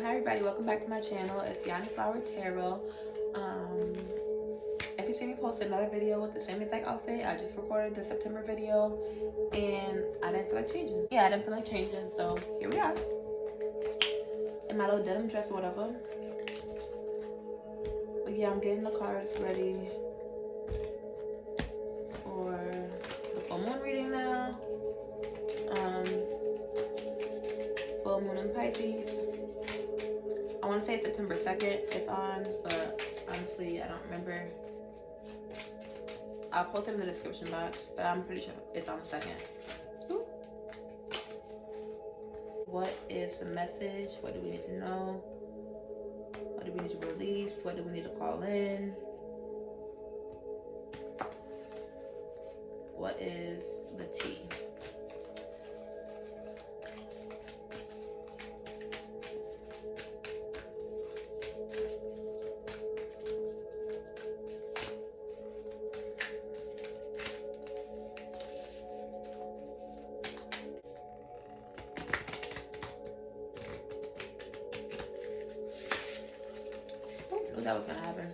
Hi everybody, welcome back to my channel. It's Yanni Flower Tarot. If you see me post another video with the same exact outfit, I just recorded the September video and I didn't feel like changing. Yeah, I didn't feel like changing, so here we are. In my little denim dress or whatever. But yeah, I'm getting the cards ready for the full moon reading now. Full moon in Pisces. I want to say September 2nd it's on, but honestly, I don't remember. I'll post it in the description box, but I'm pretty sure it's on the 2nd. Ooh. What is the message? What do we need to know? What do we need to release? What do we need to call in? What is the tea? Knew that was gonna happen.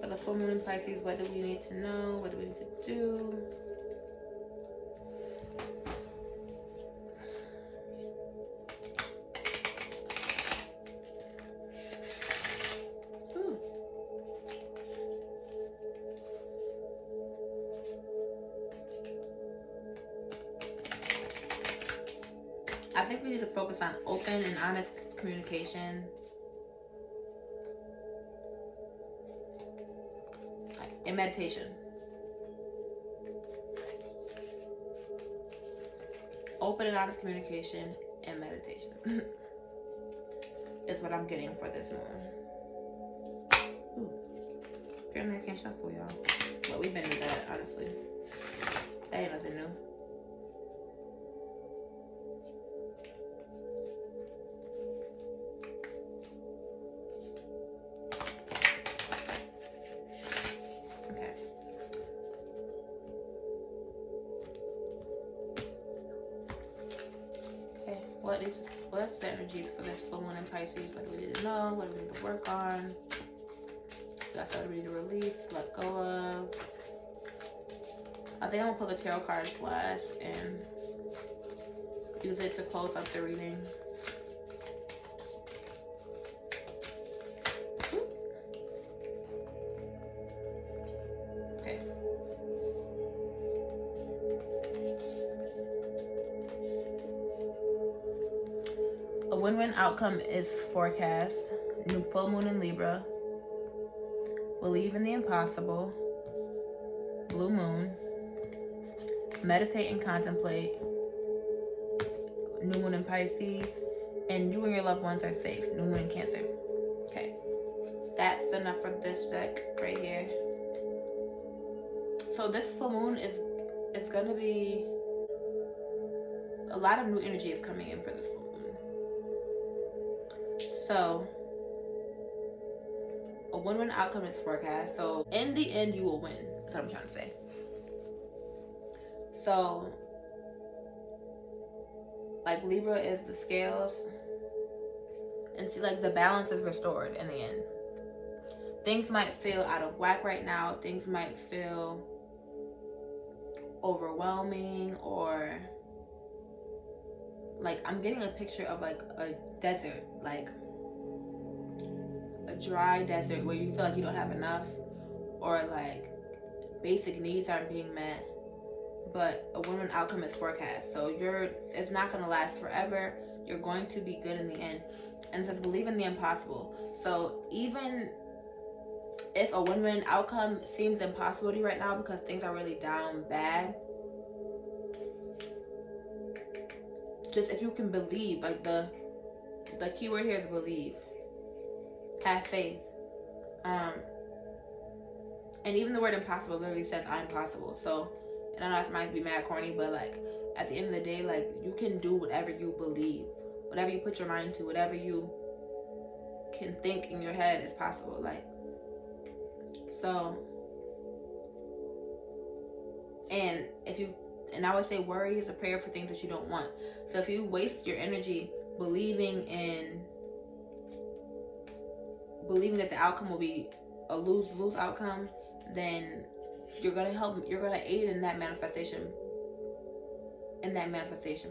For the full moon in Pisces, what do we need to know? What do we need to do? Ooh. I think we need to focus on open and honest communication. And meditation. Open and honest communication and meditation is what I'm getting for this moon. Ooh. Apparently I can't shuffle, y'all. But we've been to that, honestly. That ain't nothing new. What's the energies for this full moon in Pisces? What do we need to know? What do we need to work on? That's what we need to release, let go of. I think I'm gonna pull the tarot cards last and use it to close up the reading. Okay. A win-win outcome is forecast. New full moon in Libra. Believe in the impossible. Blue moon. Meditate and contemplate. New moon in Pisces. And you and your loved ones are safe. New moon in Cancer. Okay. That's enough for this deck right here. So this full moon is going to be... A lot of new energy is coming in for this full moon. So, a win-win outcome is forecast. So, in the end, you will win. That's what I'm trying to say. So, like Libra is the scales. And see, like the balance is restored in the end. Things might feel out of whack right now. Things might feel overwhelming or... Like, I'm getting a picture of like a desert. Like... a dry desert where you feel like you don't have enough, or like basic needs aren't being met, but a win-win outcome is forecast. So it's not going to last forever. You're going to be good in the end. And it says believe in the impossible. So even if a win-win outcome seems impossible to you right now because things are really down bad, just if you can believe, like the key word here is believe. Have faith. And even the word impossible literally says I'm possible. So, and I know this might be mad corny, but like at the end of the day, like you can do whatever you believe, whatever you put your mind to, whatever you can think in your head is possible. Like, so, and if you And I always say worry is a prayer for things that you don't want. So if you waste your energy believing that the outcome will be a lose-lose outcome, then you're gonna aid in that manifestation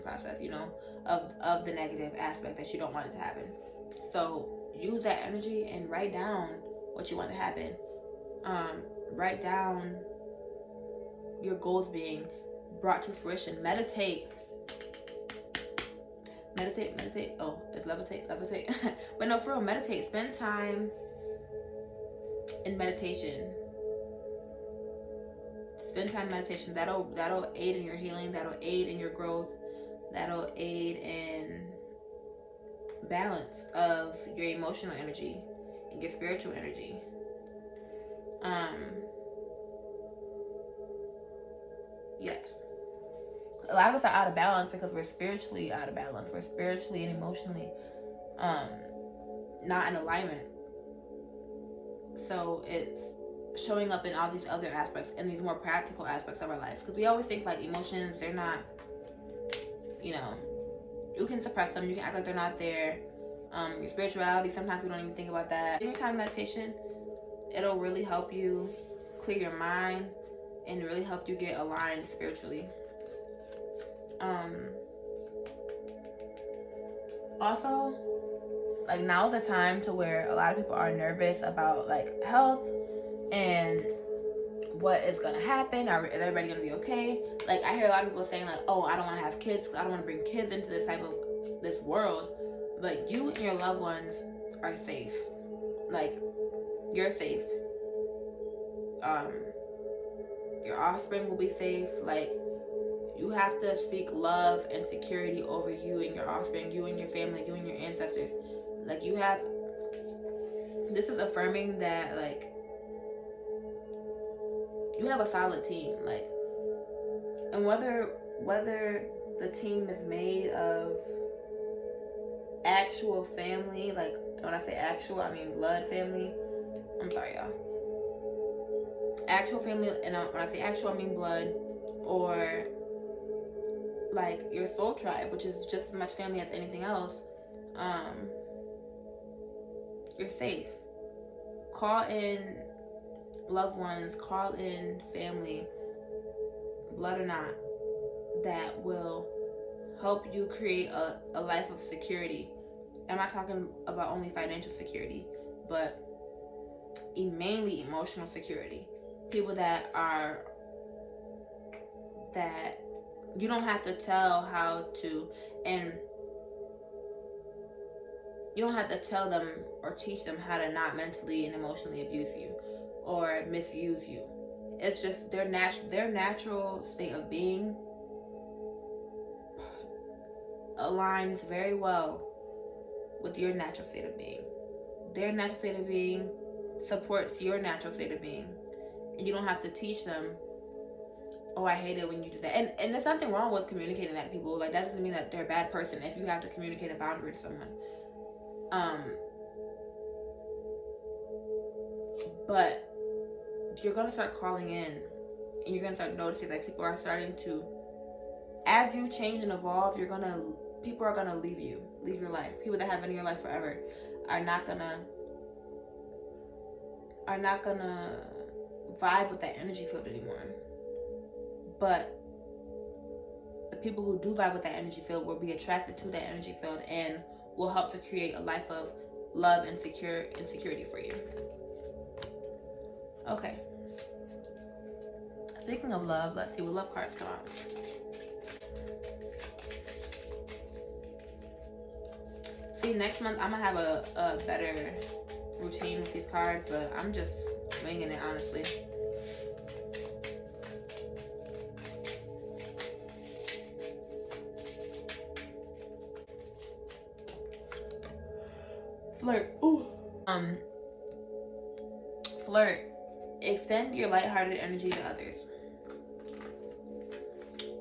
process, you know, of the negative aspect that you don't want it to happen. So use that energy and write down what you want to happen. Write down your goals being brought to fruition. Meditate. Oh, it's levitate. But no, for real, meditate. Spend time in meditation. That'll aid in your healing. That'll aid in your growth. That'll aid in balance of your emotional energy and your spiritual energy. Yes. A lot of us are out of balance because we're spiritually out of balance. We're spiritually and emotionally not in alignment. So it's showing up in all these other aspects and these more practical aspects of our life. Because we always think like emotions, they're not, you know, you can suppress them. You can act like they're not there. Your spirituality, sometimes we don't even think about that. Every time meditation, it'll really help you clear your mind and really help you get aligned spiritually. Also, like, now's the time to where a lot of people are nervous about like health and what is gonna happen. Is everybody gonna be okay? Like, I hear a lot of people saying like, oh, I don't want to have kids because I don't want to bring kids into this world. But you and your loved ones are safe. Like, you're safe. Your offspring will be safe. Like, you have to speak love and security over you and your offspring, you and your family, you and your ancestors. Like, this is affirming that, like, you have a solid team. Like, and whether the team is made of actual family, like, when I say actual, I mean blood family. I'm sorry, y'all. Actual family, and when I say actual, I mean blood, or like your soul tribe, which is just as much family as anything else. You're safe. Call in loved ones, call in family, blood or not, that will help you create a life of security. I'm not talking about only financial security, but mainly emotional security. People that you don't have to tell how to, and you don't have to tell them or teach them how to not mentally and emotionally abuse you or misuse you. It's just their natural state of being aligns very well with your natural state of being. Their natural state of being supports your natural state of being. And you don't have to teach them, oh, I hate it when you do that. And there's nothing wrong with communicating that to people. Like, that doesn't mean that they're a bad person if you have to communicate a boundary to someone. But you're going to start calling in, and you're going to start noticing that people are starting to, as you change and evolve, people are going to leave your life. People that have been in your life forever are not going to vibe with that energy field anymore. But the people who do vibe with that energy field will be attracted to that energy field and will help to create a life of love and security for you. Okay. Speaking of love, let's see what love cards come out. See, next month I'm gonna have a better routine with these cards, but I'm just winging it, honestly. Flirt. Ooh. Flirt. Extend your lighthearted energy to others.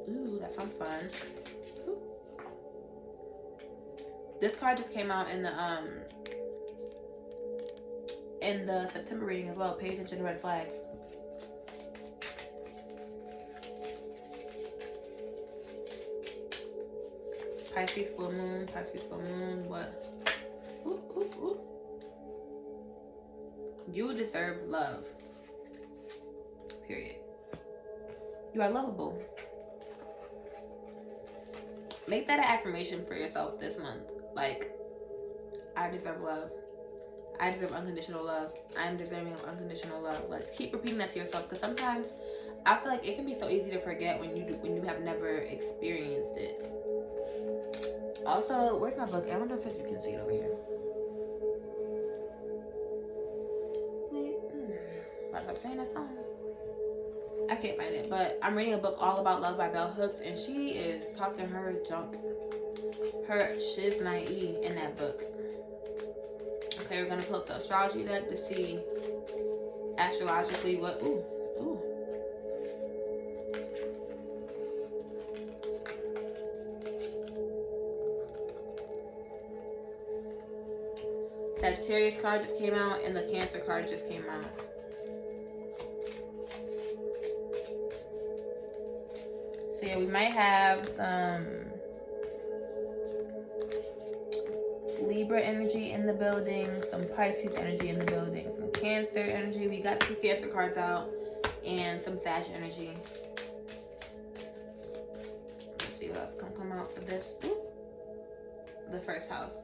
Ooh, that sounds fun. Ooh. This card just came out in the September reading as well. Pay attention to red flags. Pisces full moon, what? Ooh, ooh, ooh. You deserve love. Period. You are lovable. Make that an affirmation for yourself this month. Like, I deserve love. I deserve unconditional love. I am deserving of unconditional love. Like, keep repeating that to yourself, because sometimes I feel like it can be so easy to forget when you have never experienced it. Also, where's my book? I wonder if you can see it over here. Why was I saying that song? I can't find it, but I'm reading a book all about love by Bell Hooks, and she is talking her junk, her shiznai in that book. Okay, we're gonna pull up the astrology deck to see astrologically what. Ooh. Sagittarius card just came out, and the Cancer card just came out. So yeah, we might have some Libra energy in the building, some Pisces energy in the building, some Cancer energy. We got 2 Cancer cards out, and some Sag energy. Let's see what else can come out for this. Ooh. The first house.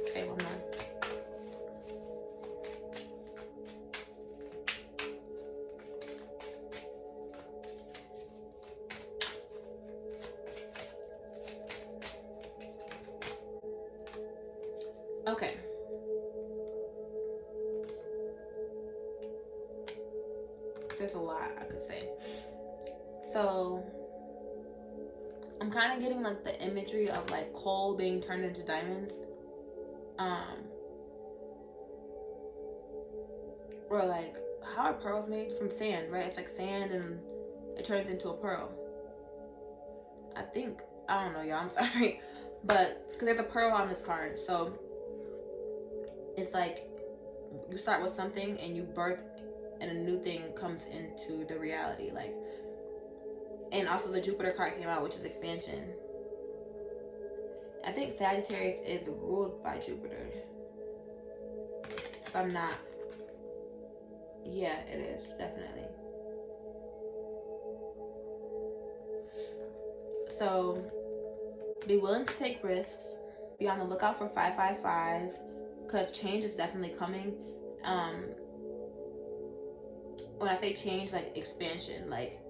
Okay, one more. Okay. There's a lot I could say. So I'm kind of getting like the imagery of like coal being turned into diamonds. Or like, how are pearls made? From sand, right? It's like sand and it turns into a pearl. I think, I don't know, y'all, I'm sorry. But, because there's a pearl on this card. So, it's like, you start with something and you birth and a new thing comes into the reality. Like, and also the Jupiter card came out, which is expansion. I think Sagittarius is ruled by Jupiter. If I'm not. Yeah, it is, definitely. So, be willing to take risks. Be on the lookout for 555, because change is definitely coming. When I say change, like expansion, like,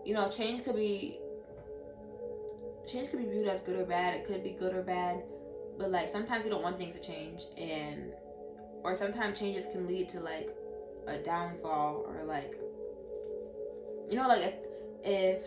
you know, change could be viewed as good or bad. It could be good or bad, but like sometimes you don't want things to change, or sometimes changes can lead to like a downfall, or like, you know, like if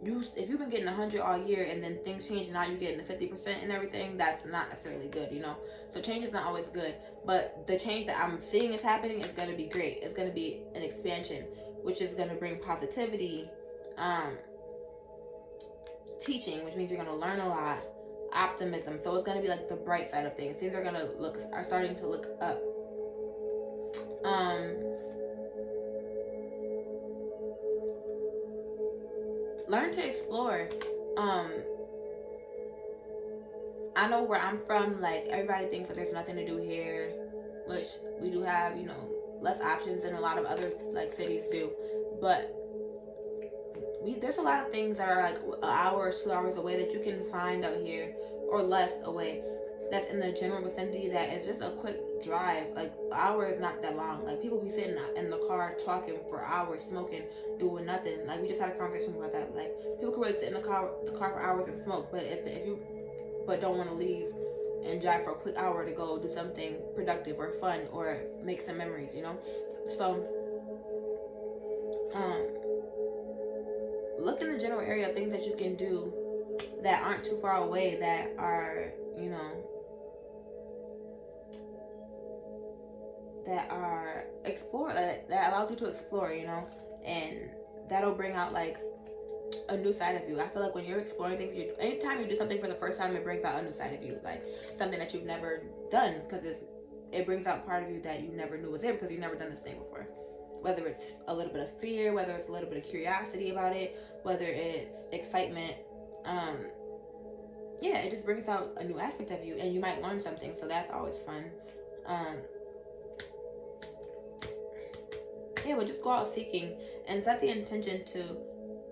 you've been getting 100 all year and then things change and now you're getting the 50% and everything, that's not necessarily good, you know. So change is not always good, but the change that I'm seeing is happening is going to be great. It's going to be an expansion, which is going to bring positivity, teaching, which means you're going to learn a lot, optimism. So it's going to be like the bright side of things. Things are starting to look up. Learn to explore. I know where I'm from, like, everybody thinks that there's nothing to do here, which we do have, you know, less options than a lot of other, like, cities do, but there's a lot of things that are, like, an hour or 2 hours away that you can find out here, or less away, that's in the general vicinity, that is just a quick drive. Like, an hour is not that long. Like, people be sitting in the car talking for hours, smoking, doing nothing. Like, we just had a conversation about that. Like, people can really sit in the car for hours and smoke, but if you don't want to leave and drive for a quick hour to go do something productive or fun or make some memories, you know. So look in the general area of things that you can do that aren't too far away, that are, you know, that are that allows you to explore, you know, and that'll bring out like a new side of you. I feel like when you're exploring things, anytime you do something for the first time, it brings out a new side of you, like something that you've never done, because it brings out part of you that you never knew was there because you've never done this thing before. Whether it's a little bit of fear, whether it's a little bit of curiosity about it, whether it's excitement, yeah, it just brings out a new aspect of you, and you might learn something, so that's always fun. Yeah, but just go out seeking and set the intention to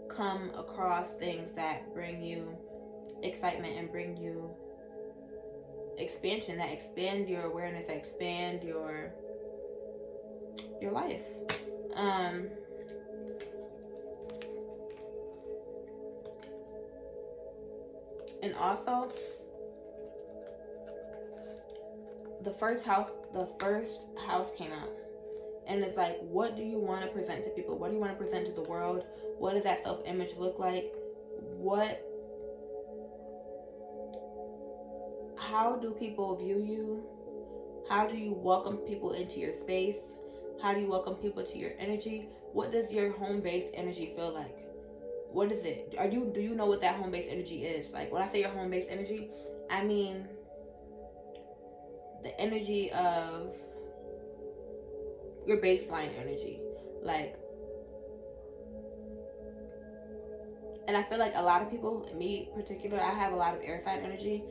come across things that bring you excitement and bring you expansion, that expand your awareness, that expand your life. And also, the first house came out, and it's like, what do you want to present to people? What do you want to present to the world? What does that self-image look like? How do people view you? How do you welcome people into your space? How do you welcome people to your energy? What does your home-based energy feel like? What is it? Do you know what that home-based energy is? Like, when I say your home-based energy, I mean the energy of your baseline energy. Like, and I feel like a lot of people, me in particular, I have a lot of air sign energy.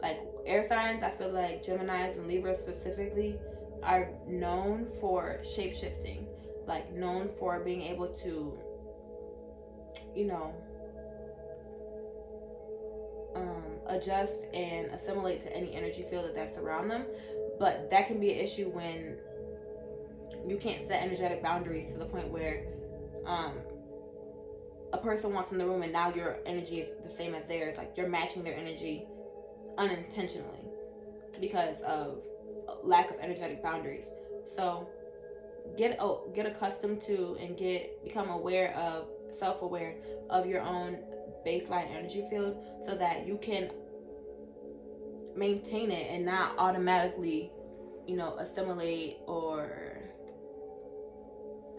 Like, air signs, I feel like Geminis and Libras specifically are known for shape-shifting. Like, known for being able to, adjust and assimilate to any energy field that's around them. But that can be an issue when you can't set energetic boundaries to the point where a person walks in the room and now your energy is the same as theirs. Like, you're matching their energy unintentionally because of lack of energetic boundaries. So get accustomed to and become self-aware of your own baseline energy field, so that you can maintain it and not automatically, assimilate or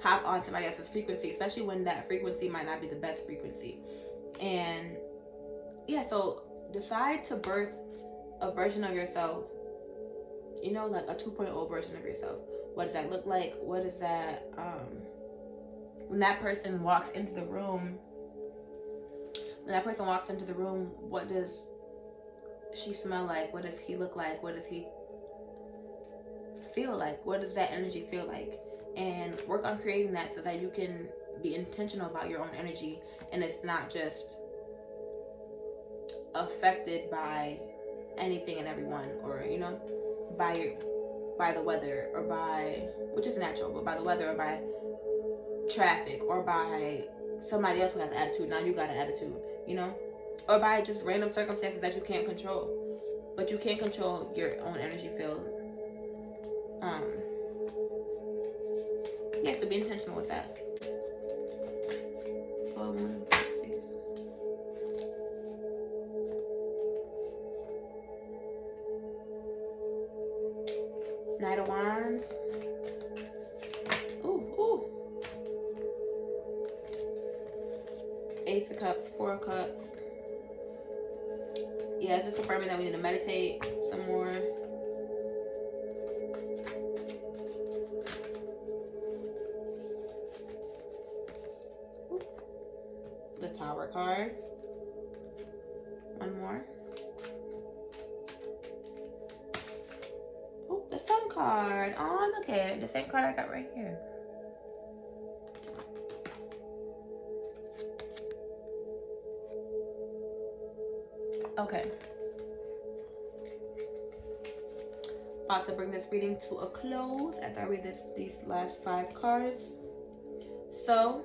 hop on somebody else's frequency, especially when that frequency might not be the best frequency. And yeah, so decide to birth a version of yourself, like a 2.0 version of yourself. What does that look like? What is that, when that person walks into the room, what does she smell like? What does he look like? What does he feel like? What does that energy feel like? And work on creating that so that you can be intentional about your own energy, and it's not just affected by anything and everyone, or by the weather, or by, which is natural, but by the weather, or by traffic, or by somebody else who has attitude. Now you got an attitude, or by just random circumstances that you can't control. But you can't control your own energy field. You have to be intentional with that. Full moon, Pisces. Knight of Wands. Ooh. Ace of Cups, Four of Cups. Yeah, it's just confirming that we need to meditate some more. The Tower card. One more. Oh, the Sun card. Oh, look at it. The same card I got right here. Okay. About to bring this reading to a close after I read these last 5 cards. So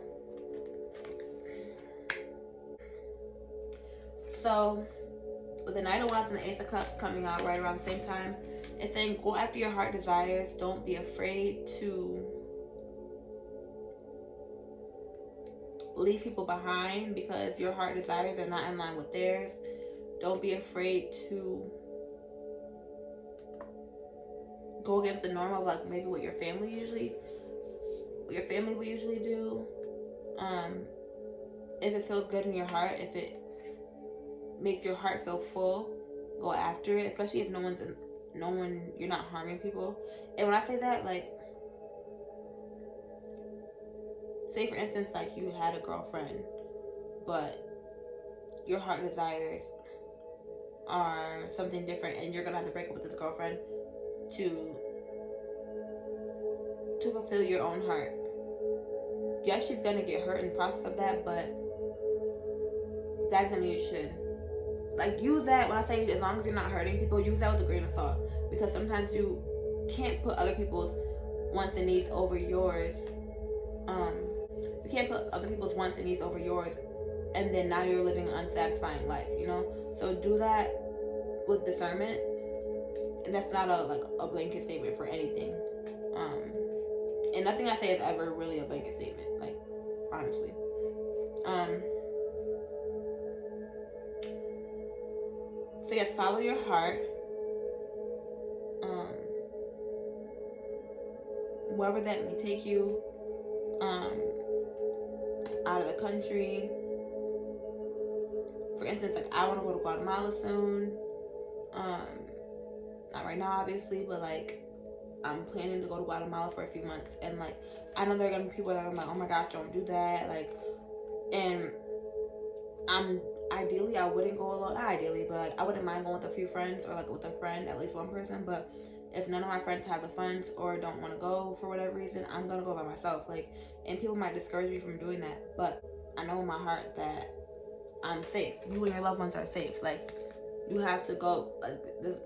with the Knight of Wands and the Ace of Cups coming out right around the same time, it's saying go after your heart desires. Don't be afraid to leave people behind because your heart desires are not in line with theirs. Don't be afraid to go against the norm of, like, maybe what your family will usually do. If it feels good in your heart, if it makes your heart feel full, go after it, especially if no one's you're not harming people. And when I say that, like, say for instance, like, you had a girlfriend, but your heart desires are something different, and you're gonna have to break up with this girlfriend to fulfill your own heart. Yes, she's gonna get hurt in the process of that, but that doesn't mean you should. Like, use that, when I say as long as you're not hurting people, use that with a grain of salt. Because sometimes you can't put other people's wants and needs over yours. You can't put other people's wants and needs over yours, and then now you're living an unsatisfying life, you know? So do that with discernment. And that's not a blanket statement for anything. And nothing I say is ever really a blanket statement, like, honestly. So yes, follow your heart. Wherever that may take you, out of the country. For instance, like, I want to go to Guatemala soon. Not right now, obviously, but like, I'm planning to go to Guatemala for a few months, and like, I know there are gonna be people that are like, oh my gosh, don't do that, like, and ideally I wouldn't go alone, not ideally, but like, I wouldn't mind going with a few friends, or like with a friend, at least one person. But if none of my friends have the funds or don't want to go for whatever reason, I'm gonna go by myself. Like, and people might discourage me from doing that, but I know in my heart that I'm safe. You and your loved ones are safe. Like, you have to go, like, this,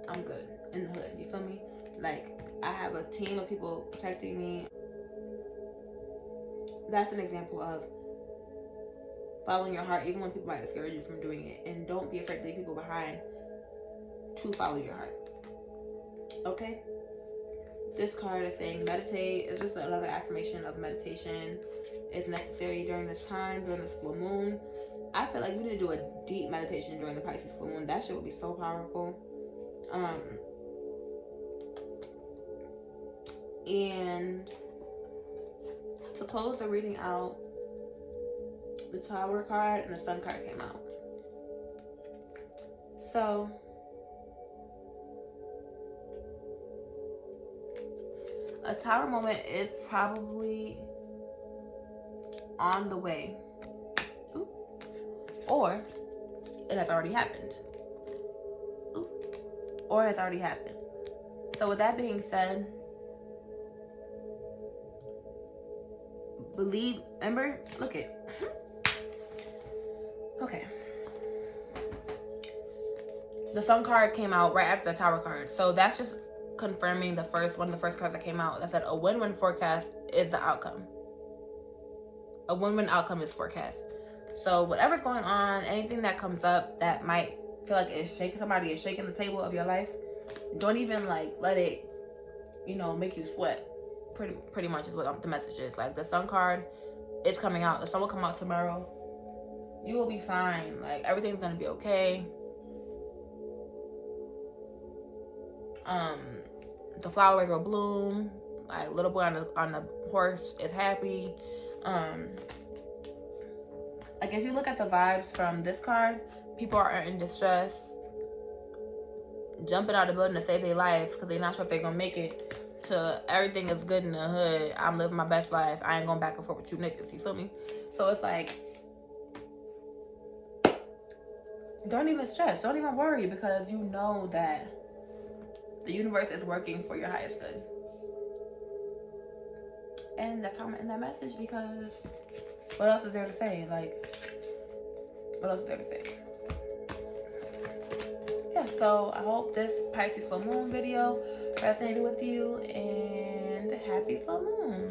I'm good in the hood, you feel me? Like, I have a team of people protecting me. That's an example of following your heart, even when people might discourage you from doing it. And don't be afraid to leave people behind to follow your heart. Okay? This card is saying meditate. It's just another affirmation of meditation is necessary during this time, during this full moon. I feel like you need to do a deep meditation during the Pisces full moon. That shit would be so powerful. And to close the reading out, the Tower card and the Sun card came out. So a Tower moment is probably on the way. Ooh. Or it has already happened. Ooh. Or it has already happened. So with that being said, believe, remember, look it. Okay. The Sun card came out right after the Tower card. So that's just confirming one of the first cards that came out that said a win-win forecast is the outcome. A win-win outcome is forecast. So whatever's going on, anything that comes up that might feel like it's shaking somebody, is shaking the table of your life, don't even like let it, make you sweat. Pretty much is what the message is. Like, the Sun card is coming out. The sun will come out tomorrow. You will be fine. Like, everything's gonna be okay. The flowers will bloom. Like, little boy on the horse is happy. Like, if you look at the vibes from this card, people are in distress, jumping out of the building to save their life because they're not sure if they're gonna make it, to everything is good in the hood, I'm living my best life, I ain't going back and forth with you niggas, you feel me? So it's like, don't even stress, don't even worry, because you know that the universe is working for your highest good. And that's how I'm in that message, because what else is there to say? Like, what else is there to say? Yeah, so I hope this Pisces full moon video resonated with you, and happy full moon.